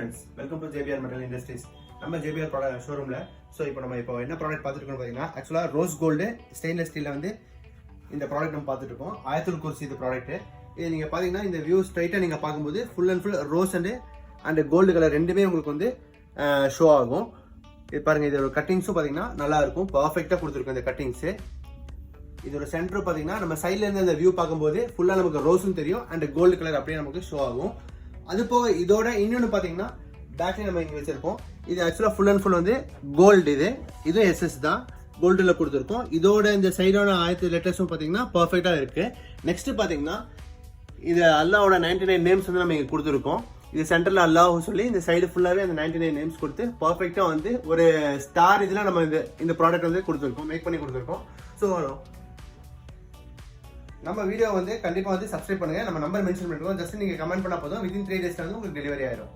Friends, welcome to JPR metal industries. நம்ம JPR product ஷோரூமில். So இப்போ நம்ம என்ன ப்ராடக்ட் பார்த்துருக்கோம் பார்த்தீங்கன்னா, ஆக்சுவலாக ரோஸ் கோல்டு ஸ்டெயின்லெஸ் ஸ்டீலில் வந்து இந்த ப்ராடக்ட் நம்ம பார்த்துட்டு இருக்கோம். ஆயத்துல் குர்சி இது ப்ராடக்ட். இது நீங்கள் பார்த்தீங்கன்னா இந்த வியூ ஸ்ட்ரைட்டாக நீங்கள் பார்க்கும்போது full and full rose and gold colour ரெண்டுமே உங்களுக்கு வந்து ஷோ ஆகும். இது பாருங்கள், இதோட கட்டிங்ஸும் பார்த்தீங்கன்னா நல்லா இருக்கும், பர்ஃபெக்டாக கொடுத்துருக்கோம் இந்த கட்டிங்ஸு. இதோட சென்டர் பார்த்தீங்கன்னா நம்ம சைட்ல இருந்து அந்த வியூ பார்க்கும்போது ஃபுல்லாக நமக்கு ரோஸும் தெரியும் அண்ட் கோல்டு கலர் அப்படியே நமக்கு ஷோ ஆகும். அது போக இதோட இன்னொன்று பார்த்தீங்கன்னா பேக்ல நம்ம இங்கே வச்சிருக்கோம். இது ஆக்சுவலாக ஃபுல் அண்ட் ஃபுல் வந்து கோல்டு. இதுவும் எஸ்எஸ் தான், கோல்டில் கொடுத்துருக்கோம். இதோட இந்த சைடோட 1000 லெட்டர்ஸும் பார்த்தீங்கன்னா பர்ஃபெக்டாக இருக்கு. நெக்ஸ்ட் பார்த்தீங்கன்னா இது அல்லாவோட 99 நேம்ஸ் வந்து நம்ம இங்கே கொடுத்துருக்கோம். இது சென்டரில் அல்லாஹ் சொல்லி இந்த சைடு ஃபுல்லாகவே அந்த 99 நேம்ஸ் கொடுத்து பர்ஃபெக்டாக வந்து ஒரு ஸ்டார் இதில் நம்ம இந்த ப்ராடக்ட் வந்து கொடுத்துருக்கோம், மேக் பண்ணி கொடுத்துருக்கோம். ஸோ நம்ம வீடியோ வந்து கண்டிப்பாக வந்து சப்ஸ்கிரைப் பண்ணுங்க. நம்ம நம்பர் மென்ஷன் பண்ணிருக்கோம். ஜஸ்ட் நீங்கள் கமெண்ட் பண்ணால் போதும், வித்தின் 3 days வந்து உங்களுக்கு டெலிவரி ஆயிடும்.